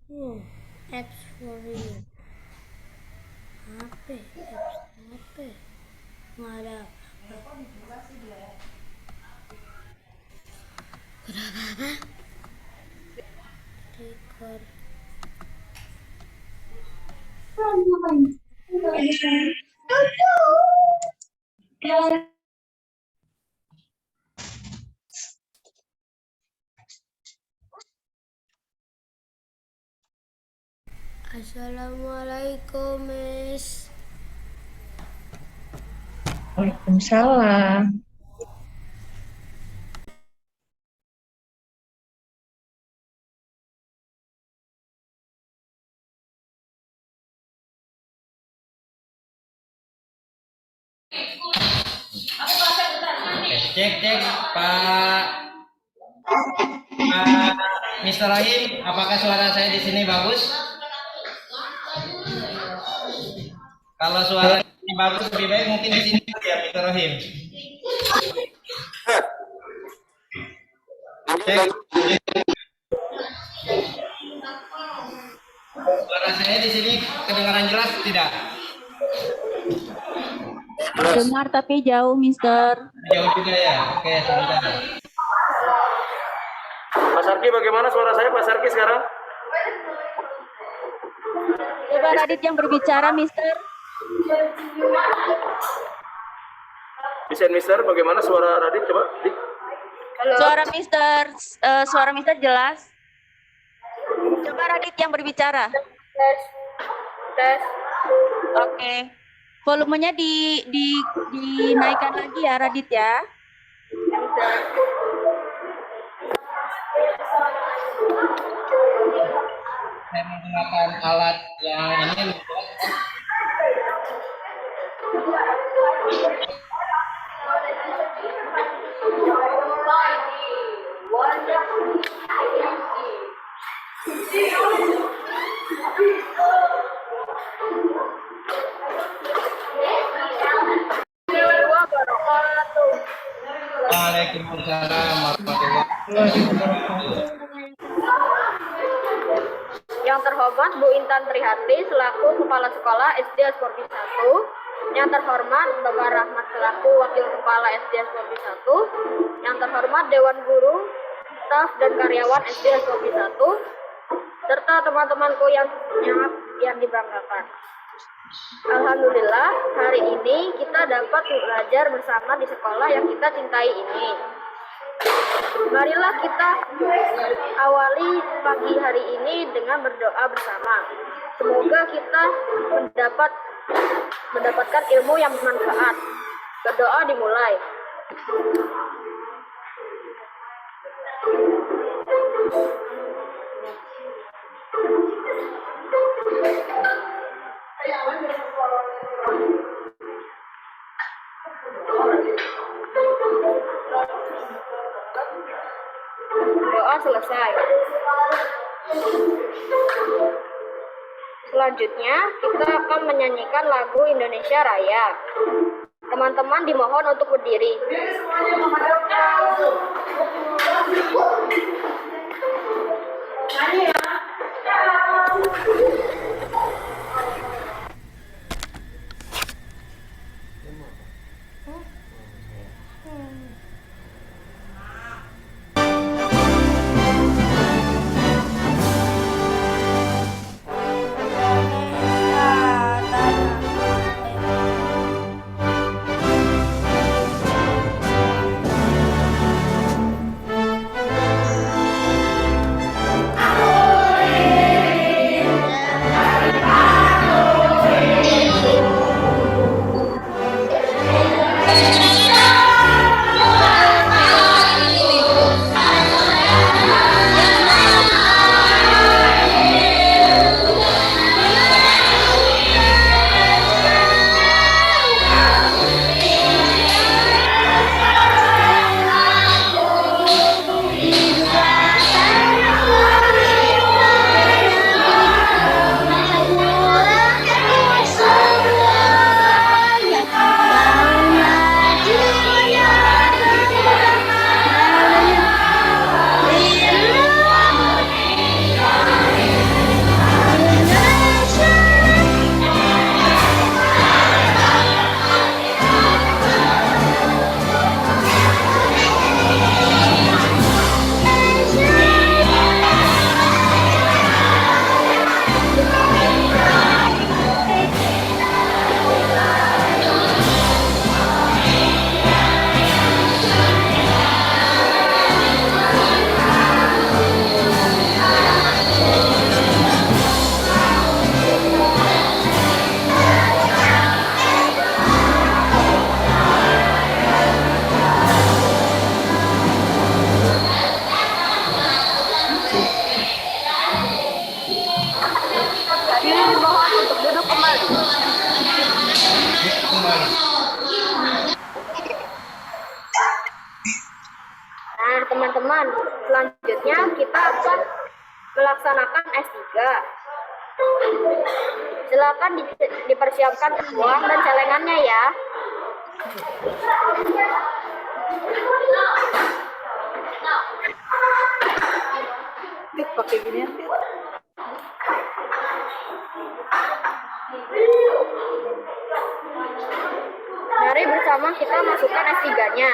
Oh, apps for you. HP, apps HP. Nggak ada record. Assalamualaikum, Miss. Waalaikumsalam. Cek cek Pak Pak Mr. Rahim, apakah suara saya di sini bagus? Kalau suara ini bagus lebih baik mungkin di sini ya Mr. Rahim. Cek. Suara saya di sini kedengaran jelas tidak? Dengar tapi jauh, Mister. Jauh juga ya. Oke, sebentar. Pak Sarki, bagaimana suara saya Pak Sarki sekarang? Coba Radit yang berbicara, Mister. Desain Mister, bagaimana suara Radit? Coba, Dik. Suara Mister jelas. Coba Radit yang berbicara. Tes. Oke. Volumenya dinaikkan lagi ya, Radit ya. Saya menggunakan alat yang ini. Waalaikumsalam warahmatullahi wabarakatuh. Yang terhormat Bu Intan Trihati selaku Kepala Sekolah SD Askorbi 1. Yang terhormat Bapak Rahmat selaku Wakil Kepala SD Askorbi 1. Yang terhormat Dewan Guru, staf dan karyawan SD Askorbi 1, serta teman-temanku yang dibanggakan. Alhamdulillah, hari ini kita dapat belajar bersama di sekolah yang kita cintai ini. Marilah kita awali pagi hari ini dengan berdoa bersama. Semoga kita mendapatkan ilmu yang bermanfaat. Berdoa dimulai. Doa selesai. Selanjutnya, kita akan menyanyikan lagu Indonesia Raya. Teman-teman dimohon untuk berdiri. teman-teman, selanjutnya kita akan melaksanakan S3. Silakan dipersiapkan uang dan celengannya ya. Pakai ginian, Fit. Mari bersama kita masukkan S3-nya.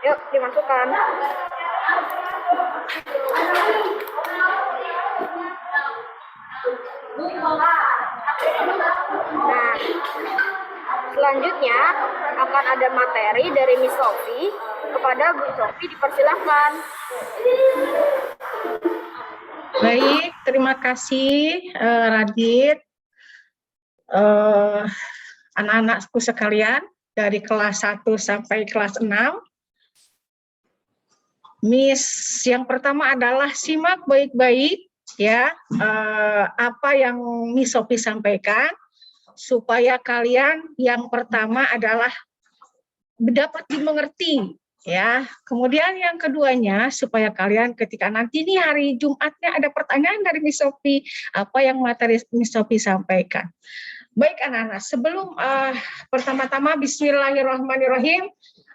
Yuk, dimasukkan. Nah, selanjutnya akan ada materi dari Miss Sophie. Kepada Bu Sophie dipersilahkan. Baik, terima kasih Radit. Anak-anakku sekalian dari kelas 1 sampai kelas 6. Miss yang pertama adalah simak baik-baik ya apa yang Miss Sophie sampaikan supaya kalian yang pertama adalah dapat dimengerti ya. Kemudian yang keduanya supaya kalian ketika nanti nih hari Jumatnya ada pertanyaan dari Miss Sophie, apa yang materi Miss Sophie sampaikan. Baik anak-anak, sebelum pertama-tama bismillahirrahmanirrahim.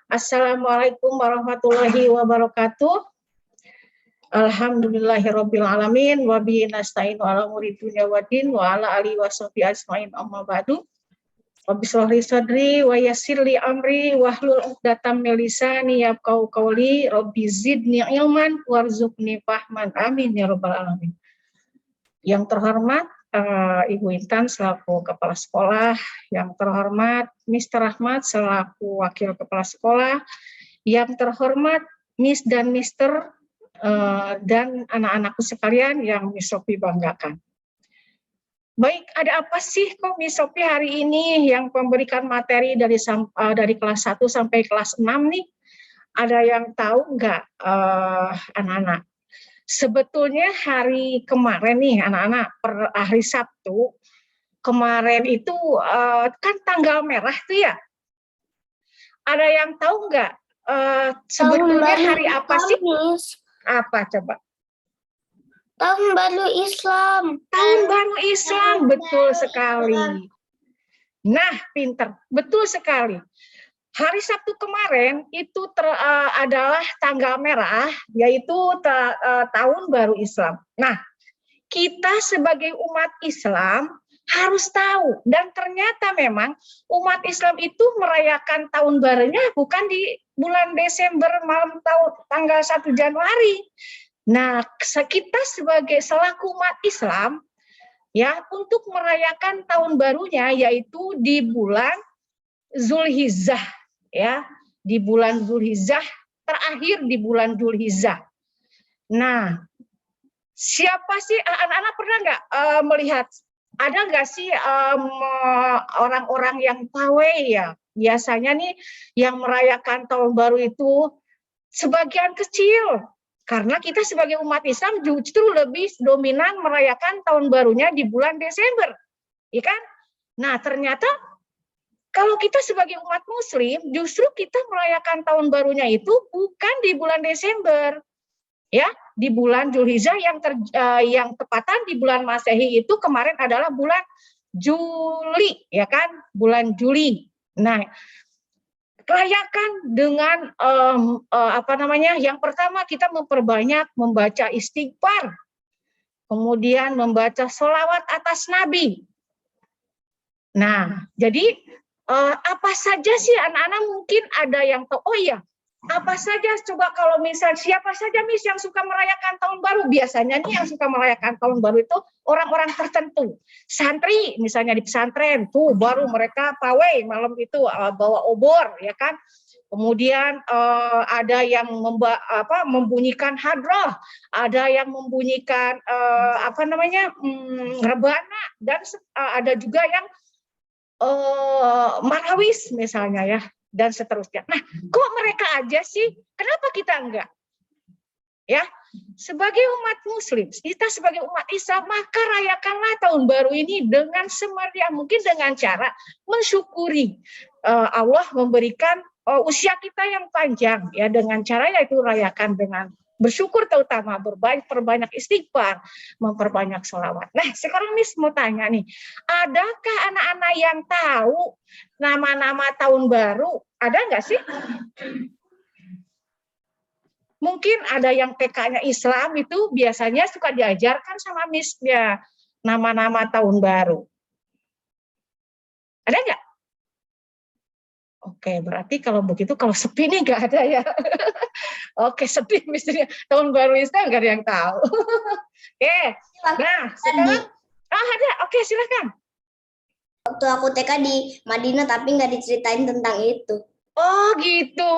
Assalamualaikum warahmatullahi wabarakatuh. Alhamdulillahirabbil alamin wa bihi nasta'inu ala umuri dunya waddin wa ala alihi washabihi ajmain amma ba'du. Rabbi shrah li sadri wa yassir li amri wahlul 'uqdatam min lisani yafqahu qawli. Rabbi zidni ilman warzuqni fahman. Amin ya rabbal alamin. Yang terhormat Ibu Intan selaku Kepala Sekolah, yang terhormat Mr. Rahmat selaku Wakil Kepala Sekolah, yang terhormat Miss dan Mister dan anak-anakku sekalian yang Miss Sophie banggakan. Baik, ada apa sih kok Miss Sophie hari ini yang memberikan materi dari kelas 1 sampai kelas 6 nih? Ada yang tahu nggak anak-anak? Sebetulnya hari kemarin nih anak-anak per hari Sabtu kemarin itu kan tanggal merah tuh ya. Ada yang tahu nggak sebetulnya hari apa sih? Apa coba? Tahun Baru Islam. Tahun Baru Islam, betul sekali. Nah, pinter, betul sekali. Hari Sabtu kemarin itu adalah tanggal merah, yaitu Tahun Baru Islam. Nah, kita sebagai umat Islam harus tahu, dan ternyata memang umat Islam itu merayakan tahun barunya bukan di bulan Desember malam tanggal 1 Januari. Nah, kita sebagai selaku umat Islam ya untuk merayakan tahun barunya yaitu di bulan Zulhijjah ya, di bulan Zulhijjah, terakhir di bulan Zulhijjah. Nah, siapa sih anak-anak pernah nggak melihat ada nggak sih orang-orang yang pawai ya? Biasanya nih yang merayakan tahun baru itu sebagian kecil. Karena kita sebagai umat Islam justru lebih dominan merayakan tahun barunya di bulan Desember. Ya kan? Nah, ternyata kalau kita sebagai umat Muslim, justru kita merayakan tahun barunya itu bukan di bulan Desember, ya, di bulan Zulhijjah yang tepatan di bulan Masehi itu kemarin adalah bulan Juli, ya kan, bulan Juli. Nah, rayakan dengan yang pertama kita memperbanyak membaca istighfar, kemudian membaca sholawat atas Nabi. Nah, jadi apa saja sih anak-anak mungkin ada yang tahu, oh iya, apa saja coba kalau misal siapa saja Miss yang suka merayakan tahun baru? Biasanya nih yang suka merayakan tahun baru itu orang-orang tertentu. Santri misalnya di pesantren, tuh baru mereka pawai malam itu bawa obor ya kan. Kemudian ada yang membunyikan hadroh, ada yang membunyikan rebana, dan ada juga yang marawis misalnya ya, dan seterusnya. Nah, kok mereka aja sih? Kenapa kita enggak? Ya, sebagai umat Muslim, kita sebagai umat Islam, maka rayakanlah tahun baru ini dengan semeriah mungkin dengan cara mensyukuri Allah memberikan usia kita yang panjang ya, dengan cara yaitu rayakan dengan bersyukur, terutama perbanyak istighfar, memperbanyak sholawat. Nah, sekarang Miss mau tanya nih, adakah anak-anak yang tahu nama-nama tahun baru? Ada nggak sih? Mungkin ada yang TK-nya Islam, itu biasanya suka diajarkan sama Miss-nya nama-nama tahun baru. Ada nggak? Oke, berarti kalau begitu, kalau sepi nih nggak ada ya. Oke, sepi misalnya tahun baru Islam nggak ada yang tahu. Oke, nah sekarang ada. Oke, silakan. Waktu aku TK di Madinah tapi nggak diceritain tentang itu. Oh gitu.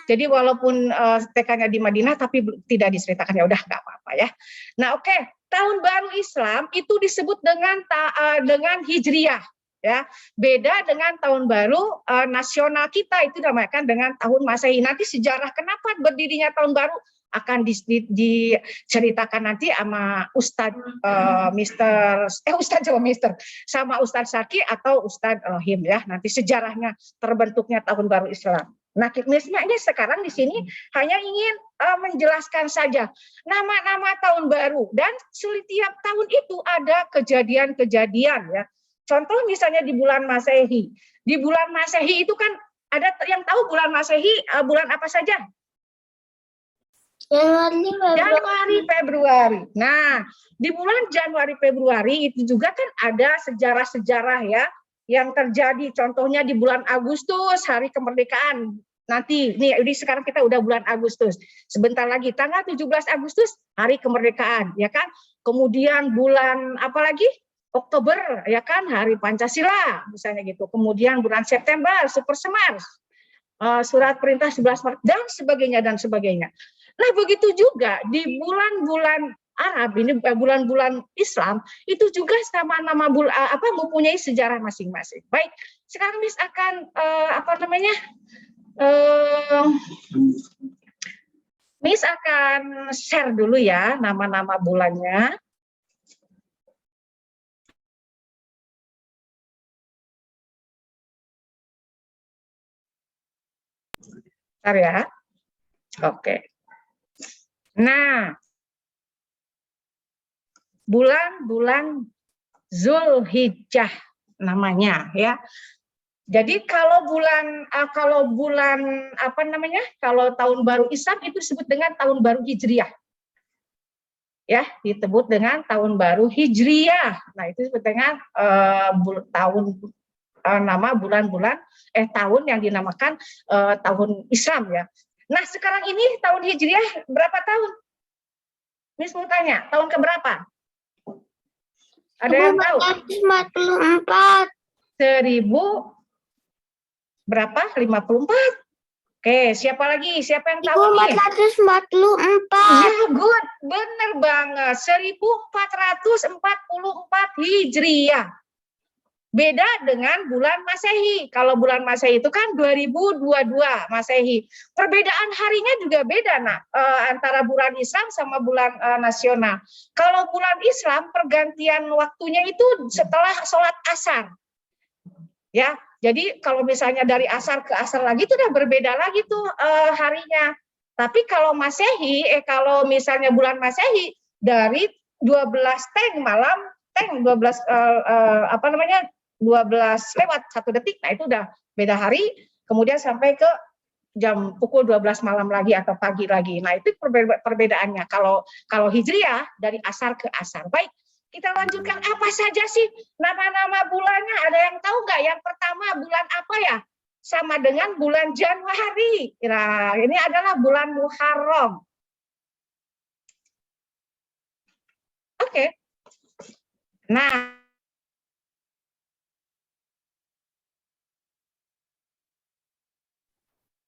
Jadi walaupun TK-nya di Madinah tapi tidak diceritakan, ya udah nggak apa-apa ya. Nah oke, tahun baru Islam itu disebut dengan Hijriyah. Ya, beda dengan tahun baru nasional kita, itu dinamakan dengan tahun Masehi. Nanti sejarah kenapa berdirinya tahun baru akan diceritakan nanti sama Ustadz sama Ustadz Saki atau Ustadz Him ya. Nanti sejarahnya terbentuknya tahun baru Islam. Nah, Miss-nya ini sekarang di sini hanya ingin menjelaskan saja nama-nama tahun baru, dan setiap tahun itu ada kejadian-kejadian ya. Contoh misalnya di bulan Masehi. Di bulan Masehi itu kan ada yang tahu bulan Masehi bulan apa saja? Januari, Februari. Nah, di bulan Januari, Februari itu juga kan ada sejarah-sejarah ya yang terjadi. Contohnya di bulan Agustus, hari kemerdekaan. Nanti, ini sekarang kita udah bulan Agustus. Sebentar lagi, tanggal 17 Agustus, hari kemerdekaan, ya kan? Kemudian bulan apa lagi? Oktober, ya kan, hari Pancasila, misalnya gitu. Kemudian bulan September, Super Semar, surat perintah 11 Maret, dan sebagainya, dan sebagainya. Nah, begitu juga di bulan-bulan Arab, ini bulan-bulan Islam, itu juga sama nama mempunyai sejarah masing-masing. Baik, sekarang Miss akan, Miss akan share dulu ya, nama-nama bulannya. Bentar ya. Oke. Nah, bulan-bulan Zulhijjah namanya ya. Jadi kalau tahun baru Islam itu disebut dengan tahun baru Hijriyah. Ya, disebut dengan tahun baru Hijriyah. Nah, itu disebut dengan nama bulan-bulan tahun yang dinamakan tahun Islam ya. Nah, sekarang ini tahun Hijriah berapa tahun? Miss mau tanya, tahun keberapa? Ada yang tahu? 1444. 1000 berapa? 54. Oke, siapa lagi? Siapa yang tahu nih? 1444. Ya, good. Bener banget. 1444 Hijriah. Beda dengan bulan Masehi. Kalau bulan Masehi itu kan 2022 Masehi. Perbedaan harinya juga beda, antara bulan Islam sama bulan nasional. Kalau bulan Islam pergantian waktunya itu setelah sholat asar. Ya, jadi kalau misalnya dari asar ke asar lagi itu udah berbeda lagi tuh harinya. Tapi kalau Masehi, kalau misalnya bulan Masehi dari 12 malam, 12 lewat 1 detik, nah itu udah beda hari, kemudian sampai ke pukul 12 malam lagi atau pagi lagi. Nah itu perbedaannya. Kalau Hijriah dari asar ke asar. Baik, kita lanjutkan. Apa saja sih nama-nama bulannya? Ada yang tahu nggak? Yang pertama bulan apa ya? Sama dengan bulan Januari. Nah, ini adalah bulan Muharram. Oke. Nah,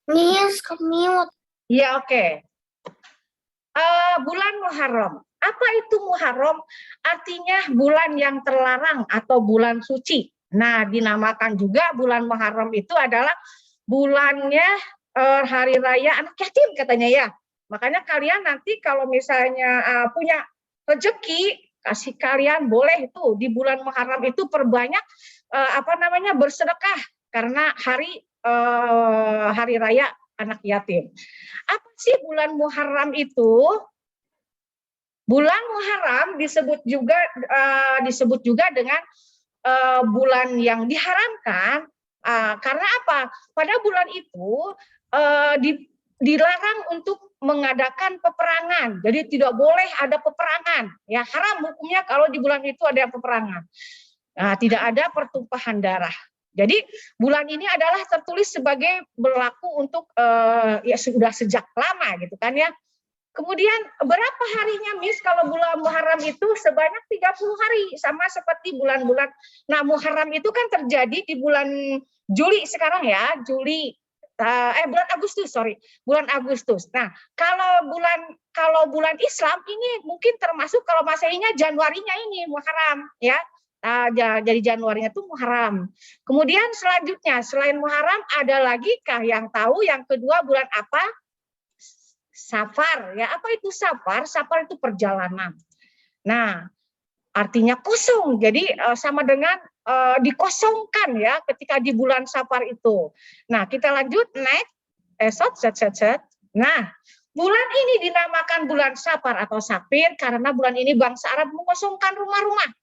Miss, kemute. ya oke. Bulan Muharram. Apa itu Muharram? Artinya bulan yang terlarang atau bulan suci. Nah, dinamakan juga bulan Muharram itu adalah bulannya hari raya anak yatim katanya ya. Makanya kalian nanti kalau misalnya punya rezeki, kasih kalian boleh itu di bulan Muharram itu perbanyak bersedekah, karena hari hari raya anak yatim. Apa sih bulan Muharram itu? Bulan Muharram disebut juga dengan bulan yang diharamkan, karena apa? Pada bulan itu dilarang untuk mengadakan peperangan, jadi tidak boleh ada peperangan. Ya, haram hukumnya kalau di bulan itu ada peperangan. Nah, tidak ada pertumpahan darah. Jadi bulan ini adalah tertulis sebagai berlaku untuk ya sudah sejak lama gitu kan ya. Kemudian berapa harinya Miss kalau bulan Muharram itu? Sebanyak 30 hari, sama seperti bulan-bulan. Nah, Muharram itu kan terjadi di bulan Juli sekarang ya, bulan Agustus, bulan Agustus. Nah, kalau bulan Islam ini mungkin termasuk, kalau Masehinya Januarinya ini Muharram ya. Jadi Januarinya itu Muharram. Kemudian selanjutnya selain Muharram ada lagi kah yang tahu yang kedua bulan apa? Safar ya. Apa itu safar? Safar itu perjalanan. Nah, artinya kosong. Jadi sama dengan dikosongkan ya ketika di bulan Safar itu. Nah, kita lanjut next. Nah, bulan ini dinamakan bulan Safar atau Safir karena bulan ini bangsa Arab mengosongkan rumah-rumah.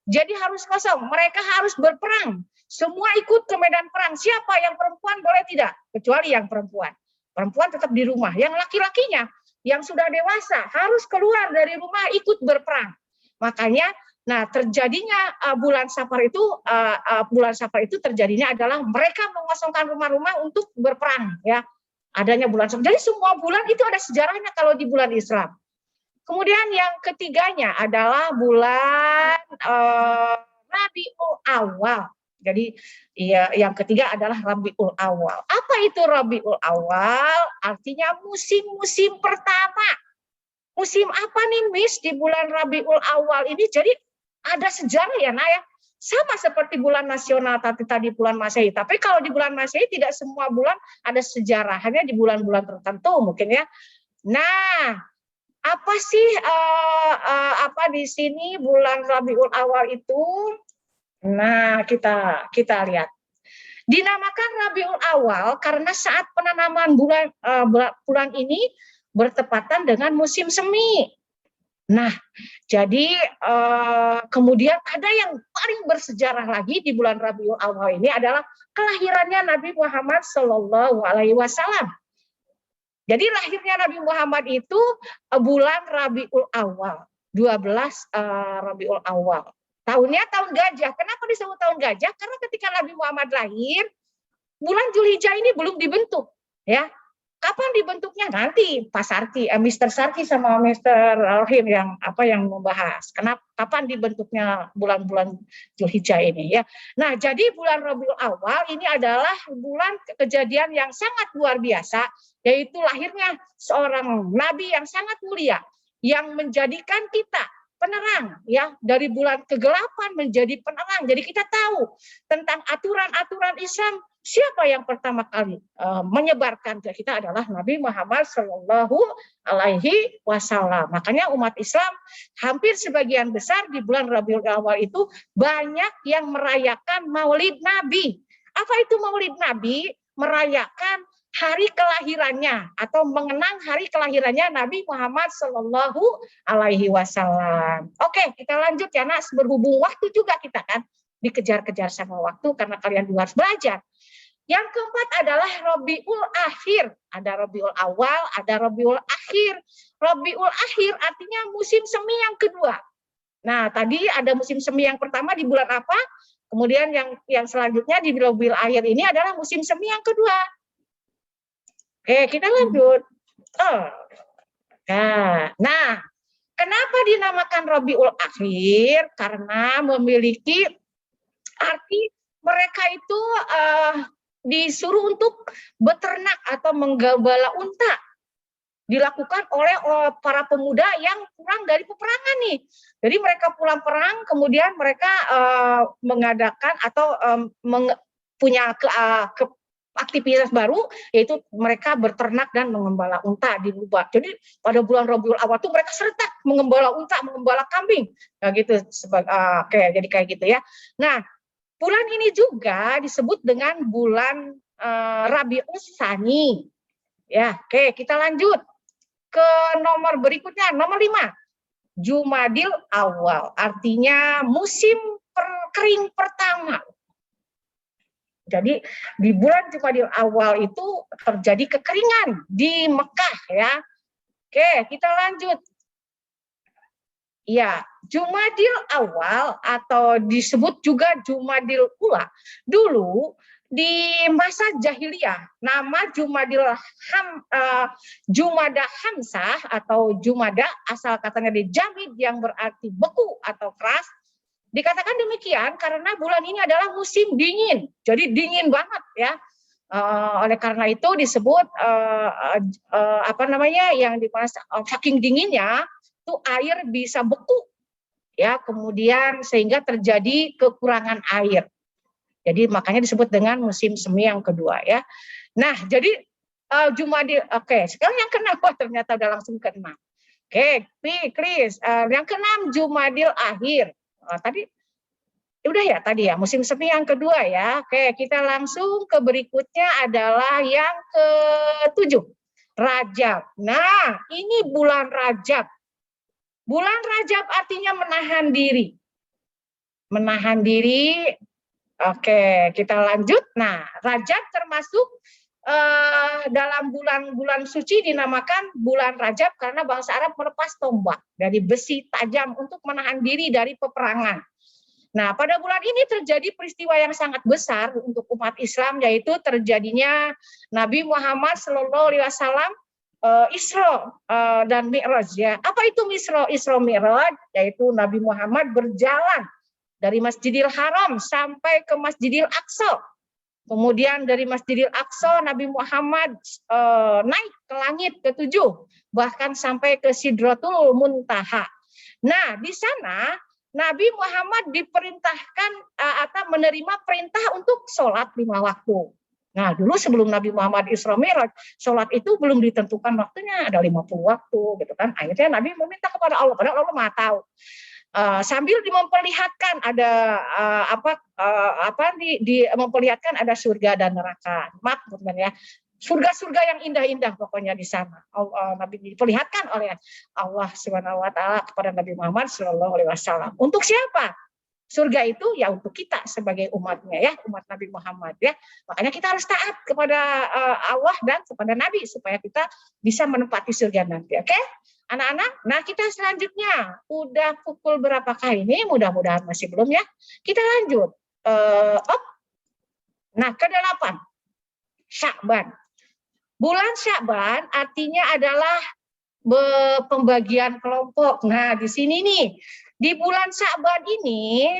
Jadi harus kosong. Mereka harus berperang. Semua ikut ke medan perang. Siapa yang perempuan boleh tidak? Kecuali yang perempuan. Perempuan tetap di rumah. Yang laki-lakinya yang sudah dewasa harus keluar dari rumah ikut berperang. Makanya, nah terjadinya bulan Safar itu terjadinya adalah mereka mengosongkan rumah-rumah untuk berperang ya. Adanya bulan Safar. Jadi semua bulan itu ada sejarahnya kalau di bulan Islam. Kemudian yang ketiganya adalah bulan Rabiul Awal. Jadi yang ketiga adalah Rabiul Awal. Apa itu Rabiul Awal? Artinya musim-musim pertama. Musim apa nih Miss di bulan Rabiul Awal ini? Jadi ada sejarah ya Naya. Sama seperti bulan nasional tadi bulan Masehi. Tapi kalau di bulan Masehi tidak semua bulan ada sejarah. Hanya di bulan-bulan tertentu mungkin ya. Nah, apa sih di sini bulan Rabiul Awal itu? Nah, kita lihat. Dinamakan Rabiul Awal karena saat penanaman bulan ini bertepatan dengan musim semi. Nah, jadi kemudian ada yang paling bersejarah lagi di bulan Rabiul Awal ini adalah kelahirannya Nabi Muhammad SAW. Jadi lahirnya Nabi Muhammad itu bulan Rabiul Awal, 12 Rabiul Awal. Tahunnya tahun gajah. Kenapa disebut tahun gajah? Karena ketika Nabi Muhammad lahir, bulan Zulhijjah ini belum dibentuk, ya. Kapan dibentuknya? Nanti Pak Sarki, Mr. Sarki sama Mr. Rohim yang membahas. Kapan dibentuknya bulan-bulan Zulhijjah ini, ya. Nah, jadi bulan Rabiul Awal ini adalah bulan kejadian yang sangat luar biasa, yaitu lahirnya seorang nabi yang sangat mulia yang menjadikan kita penerang ya, dari bulan kegelapan menjadi penerang. Jadi kita tahu tentang aturan-aturan Islam. Siapa yang pertama kali menyebarkan ke kita adalah Nabi Muhammad Shallallahu Alaihi Wasallam. Makanya umat Islam hampir sebagian besar di bulan Rabiul Awal itu banyak yang merayakan Maulid Nabi. Apa itu Maulid Nabi? Merayakan hari kelahirannya atau mengenang hari kelahirannya Nabi Muhammad Shallallahu Alaihi Wasallam. Oke, kita lanjut ya Nas. Berhubung waktu juga kita kan dikejar-kejar sama waktu karena kalian juga harus belajar. Yang keempat adalah Rabiul Akhir. Ada Rabiul Awal, ada Rabiul Akhir. Rabiul Akhir artinya musim semi yang kedua. Nah, tadi ada musim semi yang pertama di bulan apa? Kemudian yang selanjutnya di Rabiul Akhir ini adalah musim semi yang kedua. Oke, kita lanjut. Nah, kenapa dinamakan Rabiul Akhir? Karena memiliki arti mereka itu disuruh untuk beternak atau menggembala unta. Dilakukan oleh para pemuda yang pulang dari peperangan nih. Jadi mereka pulang perang, kemudian mereka mengadakan atau punya aktivitas baru, yaitu mereka beternak dan mengembala unta di Lubak. Jadi pada bulan Rabiul Awal itu mereka serentak mengembala unta, mengembala kambing, gitu. Jadi kayak gitu ya. Nah, bulan ini juga disebut dengan bulan Rabiul Tsani. Ya, oke, kita lanjut ke nomor berikutnya, nomor 5. Jumadil Awal, artinya musim kering pertama. Jadi di bulan Jumadil Awal itu terjadi kekeringan di Mekah ya. Oke, kita lanjut. Ya, Jumadil Awal atau disebut juga Jumadil Ula. Dulu di masa jahiliyah, nama Jumada Hamsah atau Jumada, asal katanya di Jamid yang berarti beku atau keras. Dikatakan demikian karena bulan ini adalah musim dingin, jadi dingin banget ya. Oleh karena itu disebut yang dimana saking dinginnya itu air bisa beku ya, kemudian sehingga terjadi kekurangan air. Jadi makanya disebut dengan musim semi yang kedua ya. Nah, jadi Jumadil, oke, sekarang yang ke-6 ternyata udah langsung ke-6. Oke, Chris, yang ke-6 Jumadil Akhir. Tadi udah ya tadi ya, musim semi yang kedua ya. Oke, kita langsung ke berikutnya adalah yang ke-7. Rajab. Nah, ini bulan Rajab. Bulan Rajab artinya menahan diri. Menahan diri. Oke, kita lanjut. Nah, Rajab termasuk dalam bulan-bulan suci dinamakan bulan Rajab karena bangsa Arab melepas tombak dari besi tajam untuk menahan diri dari peperangan. Nah, pada bulan ini terjadi peristiwa yang sangat besar untuk umat Islam, yaitu terjadinya Nabi Muhammad SAW Isra dan Mi'raj ya. Apa itu Isra Mi'raj? Yaitu Nabi Muhammad berjalan dari Masjidil Haram sampai ke Masjidil Aqsa. Kemudian dari Masjidil Aqsa Nabi Muhammad naik ke langit ke-7, bahkan sampai ke Sidratul Muntaha. Nah, di sana Nabi Muhammad diperintahkan atau menerima perintah untuk sholat 5 waktu. Nah, dulu sebelum Nabi Muhammad Isra Mi'raj, sholat itu belum ditentukan waktunya, ada 50 waktu, gitu kan. Akhirnya Nabi meminta kepada Allah, padahal Allah Maha tahu. Sambil memperlihatkan ada memperlihatkan ada surga dan neraka. Maaf, ya. Surga-surga yang indah-indah pokoknya di sana. Nabi diperlihatkan oleh Allah Subhanahu wa taala kepada Nabi Muhammad sallallahu alaihi wasallam. Untuk siapa? Surga itu ya untuk kita sebagai umatnya ya, umat Nabi Muhammad ya. Makanya kita harus taat kepada Allah dan kepada Nabi supaya kita bisa menempati surga nanti. Oke? Anak-anak, nah kita selanjutnya udah pukul berapakah ini? Mudah-mudahan masih belum ya. Kita lanjut. Nah, ke-8. Sya'ban. Bulan Sya'ban artinya adalah pembagian kelompok. Nah, di sini nih, di bulan Sya'ban ini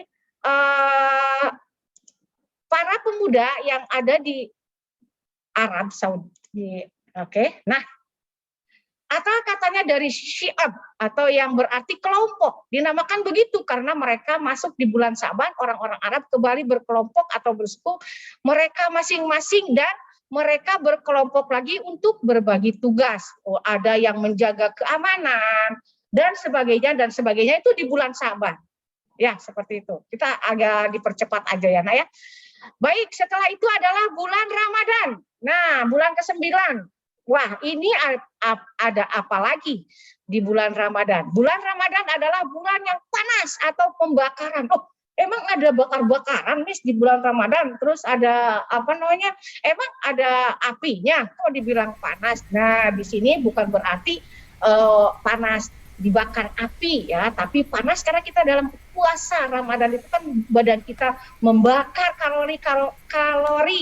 para pemuda yang ada di Arab Saudi, oke. Nah, atau katanya dari Syi'ab atau yang berarti kelompok, dinamakan begitu karena mereka masuk di bulan Sya'ban, orang-orang Arab kembali berkelompok atau bersuku mereka masing-masing dan mereka berkelompok lagi untuk berbagi tugas. Ada yang menjaga keamanan dan sebagainya itu di bulan Sya'ban. Ya, seperti itu. Kita agak dipercepat aja ya, Nak ya. Baik, setelah itu adalah bulan Ramadan. Nah, bulan ke-9. Wah, ini ada apa lagi di bulan Ramadan? Bulan Ramadan adalah bulan yang panas atau pembakaran. Oh, emang ada bakar-bakaran nih di bulan Ramadan? Terus ada emang ada apinya? Kok dibilang panas? Nah, di sini bukan berarti panas dibakar api ya, tapi panas karena kita dalam puasa Ramadan itu kan badan kita membakar kalori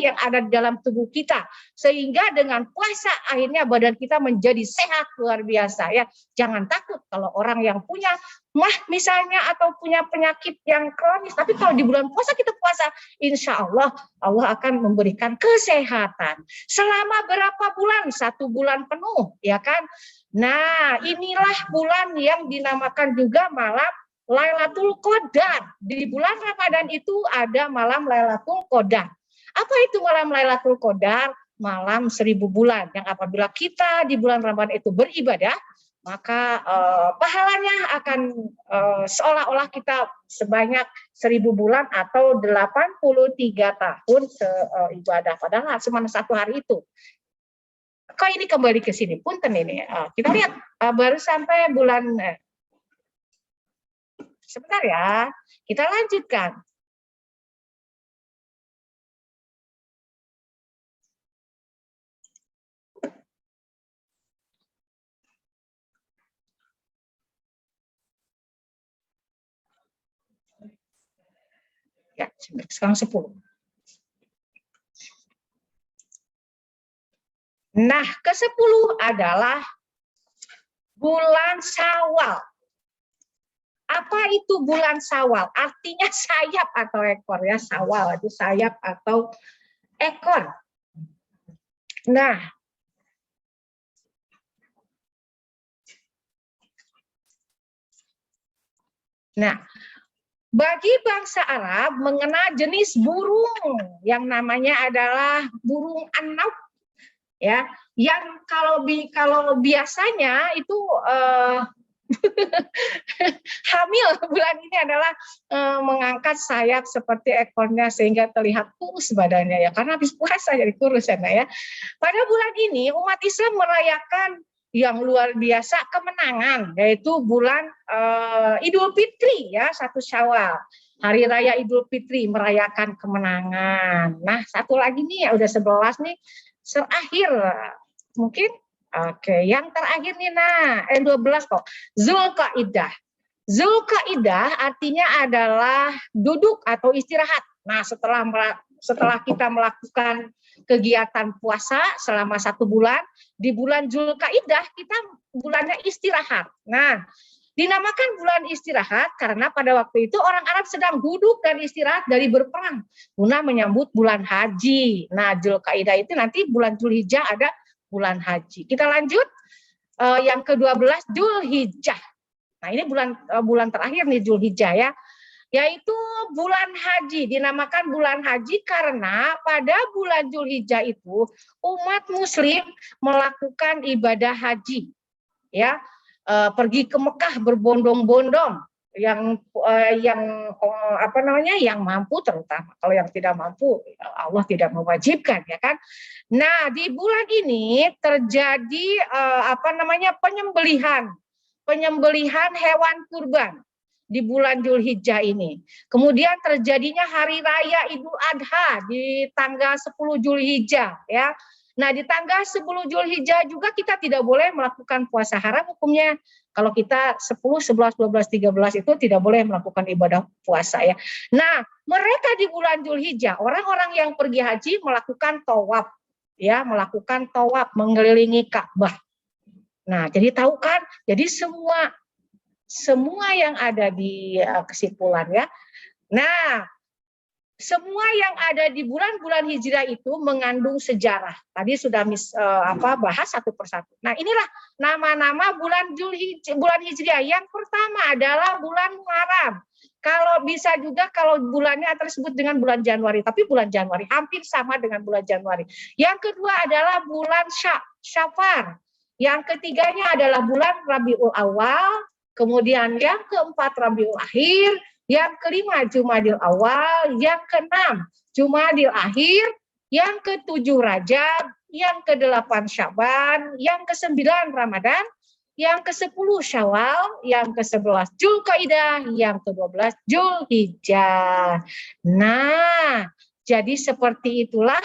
yang ada di dalam tubuh kita, sehingga dengan puasa akhirnya badan kita menjadi sehat luar biasa ya. Jangan takut kalau orang yang punya misalnya atau punya penyakit yang kronis, tapi kalau di bulan puasa kita puasa, insya Allah Allah akan memberikan kesehatan selama berapa bulan? 1 bulan penuh ya kan. Nah, inilah bulan yang dinamakan juga malam Lailatul Qadar. Di bulan Ramadan itu ada malam Lailatul Qadar. Apa itu malam Lailatul Qadar? Malam 1000 bulan, yang apabila kita di bulan Ramadan itu beribadah, maka pahalanya akan seolah-olah kita sebanyak 1000 bulan atau 83 tahun ibadah, padahal cuma 1 hari itu. Kok ini kembali ke sini, punten ini. Kita lihat baru sampai bulan sebentar ya, kita lanjutkan. Ya, sekarang 10. Nah, ke-10 adalah bulan Syawal. Apa itu bulan Syawal? Artinya sayap atau ekor ya, Syawal itu sayap atau ekor. Nah, bagi bangsa Arab mengenal jenis burung yang namanya adalah burung an-naub ya, yang kalau biasanya itu hamil bulan ini adalah mengangkat sayap seperti ekornya sehingga terlihat kurus badannya ya, karena habis puasa jadi kurus ya. Pada bulan ini umat Islam merayakan yang luar biasa kemenangan, yaitu bulan Idul Fitri ya, 1 Syawal. Hari Raya Idul Fitri merayakan kemenangan. Nah, satu lagi nih ya, udah 11 nih, terakhir mungkin. Oke, yang terakhir nih, 12 kok. Zulqaidah. Zulqaidah artinya adalah duduk atau istirahat. Nah, setelah kita melakukan kegiatan puasa selama 1 bulan, di bulan Zulqaidah kita bulannya istirahat. Nah, dinamakan bulan istirahat karena pada waktu itu orang Arab sedang duduk dan istirahat dari berperang guna menyambut bulan haji. Nah, Zulqaidah itu nanti bulan Zulhijjah ada bulan haji. Kita lanjut, yang ke-12 Zulhijjah. Nah, ini bulan terakhir nih Zulhijjah ya, yaitu bulan haji. Dinamakan bulan haji karena pada bulan Zulhijjah itu umat muslim melakukan ibadah haji ya, pergi ke Mekah berbondong-bondong, yang mampu, terutama kalau yang tidak mampu Allah tidak mewajibkan ya kan. Nah, di bulan ini terjadi penyembelihan hewan kurban di bulan Zulhijjah ini. Kemudian terjadinya hari raya Idul Adha di tanggal 10 Zulhijjah ya. Nah, di tanggal 10 Zulhijjah juga kita tidak boleh melakukan puasa haram hukumnya. Kalau kita 10, 11, 12, 13 itu tidak boleh melakukan ibadah puasa ya. Nah, mereka di bulan Zulhijjah, orang-orang yang pergi haji melakukan tawaf ya, melakukan tawaf mengelilingi Ka'bah. Nah, jadi tahu kan? Jadi semua yang ada di kesimpulan ya. Nah, semua yang ada di bulan-bulan hijrah itu mengandung sejarah. Tadi sudah bahas satu persatu. Nah, inilah nama-nama bulan hijriah. Yang pertama adalah bulan Muharram. Kalau bisa juga kalau bulannya tersebut dengan bulan Januari, tapi bulan Januari hampir sama dengan bulan Januari. Yang kedua adalah bulan Syafar. Yang ketiganya adalah bulan Rabiul Awal. Kemudian yang keempat Rabiul Akhir. Yang kelima Jumadil Awal, yang keenam Jumadil Akhir, yang ketujuh Rajab, yang kedelapan Syaban, yang kesembilan Ramadan, yang ke-10 Syawal, yang ke-11 Zulqaidah, yang ke-12 Zulhijjah. Nah, jadi seperti itulah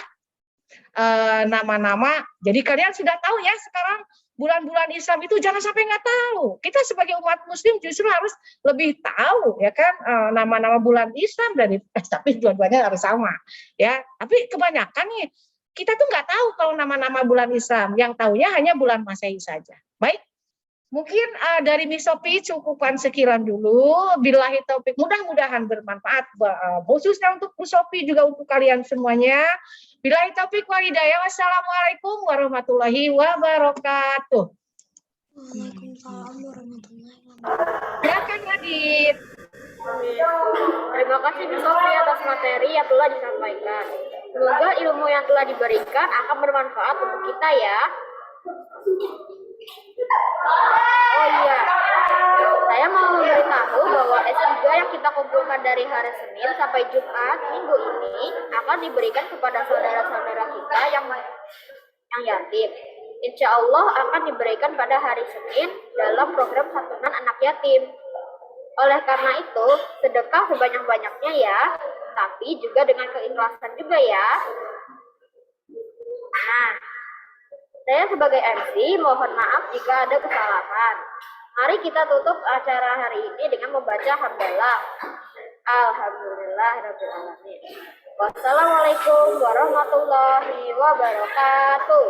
nama-nama. Jadi kalian sudah tahu ya sekarang bulan-bulan Islam itu jangan sampai nggak tahu. Kita sebagai umat muslim justru harus lebih tahu ya kan nama-nama bulan Islam tapi dua-duanya harus sama ya. Tapi kebanyakan nih kita tuh nggak tahu kalau nama-nama bulan Islam, yang taunya hanya bulan Masehi saja. Baik, mungkin dari Miss Sophie cukupkan sekian dulu. Billahi taufik, mudah-mudahan bermanfaat khususnya untuk Miss Sophie juga untuk kalian semuanya. Billahi taufik wal hidayah. Wassalamualaikum warahmatullahi wabarakatuh. Waalaikumsalam warahmatullahi wabarakatuh. Silakan Adit. Terima kasih Bu Sofi atas materi yang telah disampaikan. Semoga ilmu yang telah diberikan akan bermanfaat untuk kita ya. Oh iya, saya mau memberitahu bahwa S3 yang kita kumpulkan dari hari Senin sampai Jumat minggu ini akan diberikan kepada saudara-saudara kita yang yatim. Insya Allah akan diberikan pada hari Senin dalam program santunan anak yatim. Oleh karena itu, sedekah sebanyak-banyaknya ya, tapi juga dengan keikhlasan juga ya. Nah, saya sebagai MC mohon maaf jika ada kesalahan. Mari kita tutup acara hari ini dengan membaca hamdalah. Alhamdulillahirabbil alamin. Wassalamualaikum warahmatullahi wabarakatuh.